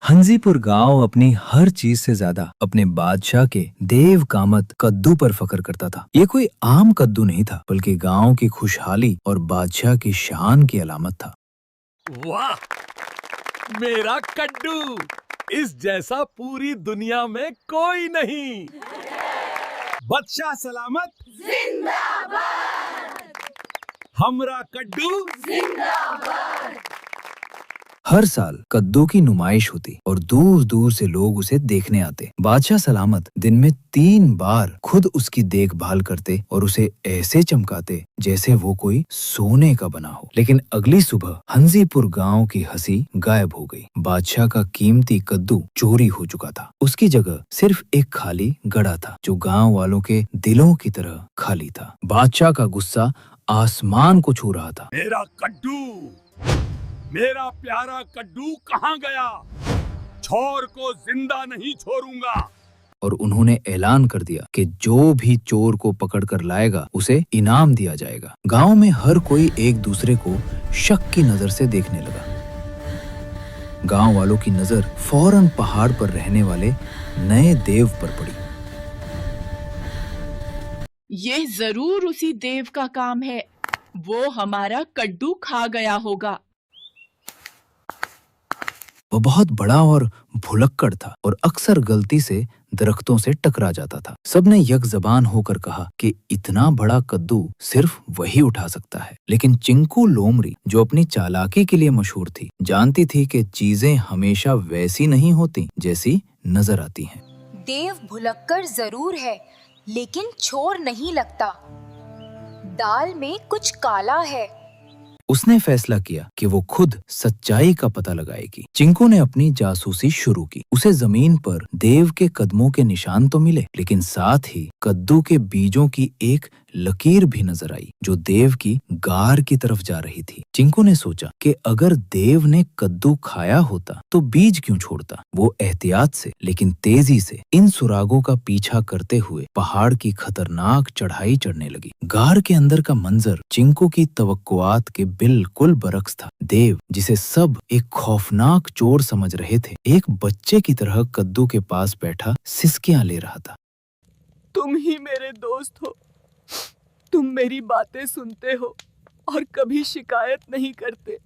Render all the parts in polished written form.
हंजीपुर गांव अपनी हर चीज से ज्यादा अपने बादशाह के देव कामत कद्दू पर फख्र करता था। ये कोई आम कद्दू नहीं था, बल्कि गांव की खुशहाली और बादशाह की शान की अलामत था। वाह, मेरा कड्डू! इस जैसा पूरी दुनिया में कोई नहीं। बादशाह सलामत जिंदाबाद। हमरा कड्डू जिंदाबाद। हर साल कद्दू की नुमाइश होती और दूर दूर से लोग उसे देखने आते। बादशाह सलामत दिन में 3 बार खुद उसकी देखभाल करते और उसे ऐसे चमकाते जैसे वो कोई सोने का बना हो। लेकिन अगली सुबह हंजीपुर गांव की हंसी गायब हो गई। बादशाह का कीमती कद्दू चोरी हो चुका था। उसकी जगह सिर्फ एक खाली गड़ा था जो गांव वालों के दिलों की तरह खाली था। बादशाह का गुस्सा आसमान को छू रहा था। मेरा प्यारा कड्डू कहाँ गया? चोर को जिंदा नहीं छोड़ूंगा। और उन्होंने ऐलान कर दिया कि जो भी चोर को पकड़कर लाएगा उसे इनाम दिया जाएगा। गांव में हर कोई एक दूसरे को शक की नजर से देखने लगा। गांव वालों की नजर फौरन पहाड़ पर रहने वाले नए देव पर पड़ी। ये जरूर उसी देव का काम है। वो हमारा कड्डू खा गया होगा। वो बहुत बड़ा और भुलक्कड़ था और अक्सर गलती से दरख्तों से टकरा जाता था। सबने यकजबान होकर कहा कि इतना बड़ा कद्दू सिर्फ वही उठा सकता है। लेकिन चिंकू लोमड़ी, जो अपनी चालाकी के लिए मशहूर थी, जानती थी कि चीजें हमेशा वैसी नहीं होती जैसी नजर आती हैं। देव भुलक्कड़ जरूर है, लेकिन चोर नहीं लगता। दाल में कुछ काला है। उसने फैसला किया कि वो खुद सच्चाई का पता लगाएगी। चिंकू ने अपनी जासूसी शुरू की। उसे जमीन पर देव के कदमों के निशान तो मिले, लेकिन साथ ही कद्दू के बीजों की एक लकीर भी नजर आई जो देव की गार की तरफ जा रही थी। चिंकू ने सोचा कि अगर देव ने कद्दू खाया होता तो बीज क्यों छोड़ता। वो एहतियात से लेकिन तेजी से इन सुरागों का पीछा करते हुए पहाड़ की खतरनाक चढ़ाई चढ़ने लगी। गार के अंदर का मंजर चिंकू की तवक्कुआत के बिल्कुल बरक्स था। देव, जिसे सब एक खौफनाक चोर समझ रहे थे, एक बच्चे की तरह कद्दू के पास बैठा सिसकियां ले रहा था। तुम ही मेरे दोस्त हो। तुम मेरी बातें सुनते हो और कभी शिकायत नहीं करते।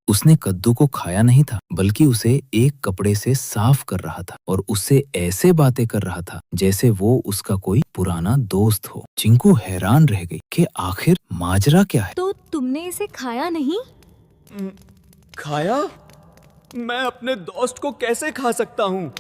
उसने कद्दू को खाया नहीं था, बल्कि उसे एक कपड़े से साफ कर रहा था और उससे ऐसे बातें कर रहा था जैसे वो उसका कोई पुराना दोस्त हो। चिंकू हैरान रह गई कि आखिर माजरा क्या है। तो तुमने इसे खाया नहीं? खाया? मैं अपने दोस्त को कैसे खा सकता हूँ?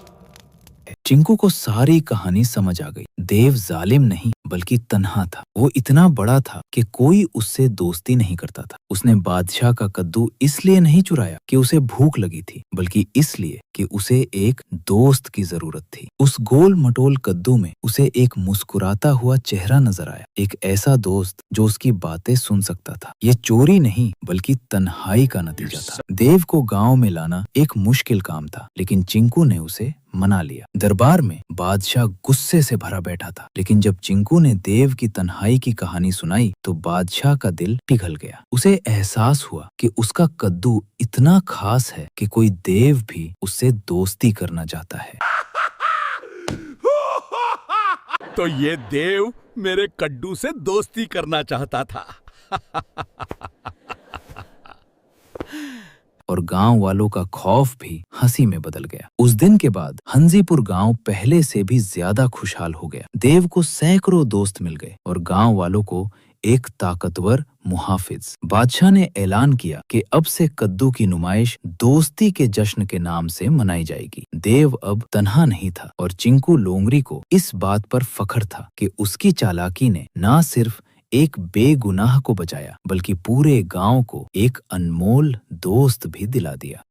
चिंकू को सारी कहानी समझ आ गई। देव जालिम नहीं बल्कि तन्हा था। वो इतना बड़ा था कि कोई उससे दोस्ती नहीं करता था। उसने बादशाह का कद्दू इसलिए नहीं चुराया कि उसे भूख लगी थी, बल्कि इसलिए कि उसे एक दोस्त की जरूरत थी। उस गोल मटोल कद्दू में उसे एक मुस्कुराता हुआ चेहरा नजर आया, एक ऐसा दोस्त जो उसकी बातें सुन सकता था। ये चोरी नहीं बल्कि तन्हाई का नतीजा था। देव को गांव में लाना एक मुश्किल काम था, लेकिन चिंकू ने उसे मना लिया। दरबार में बादशाह गुस्से से भरा बैठा था, लेकिन जब चिंकू ने देव की तन्हाई की कहानी सुनाई तो बादशाह का दिल पिघल गया। उसे एहसास हुआ कि उसका कद्दू इतना खास है कि कोई देव भी उससे दोस्ती करना चाहता है। तो ये देव मेरे कड्डू से दोस्ती करना चाहता था। और गांव वालों का खौफ भी हंसी में बदल गया। उस दिन के बाद हंजीपुर गांव पहले से भी ज्यादा खुशहाल हो गया। देव को सैकड़ों दोस्त मिल गए और गांव वालों को एक ताकतवर मुहाफिज। बादशाह ने ऐलान किया कि अब से कद्दू की नुमाइश दोस्ती के जश्न के नाम से मनाई जाएगी। देव अब तन्हा नहीं था और चिंकू लोमड़ी को इस बात पर फख्र था कि उसकी चालाकी ने न सिर्फ एक बेगुनाह को बचाया, बल्कि पूरे गांव को एक अनमोल दोस्त भी दिला दिया।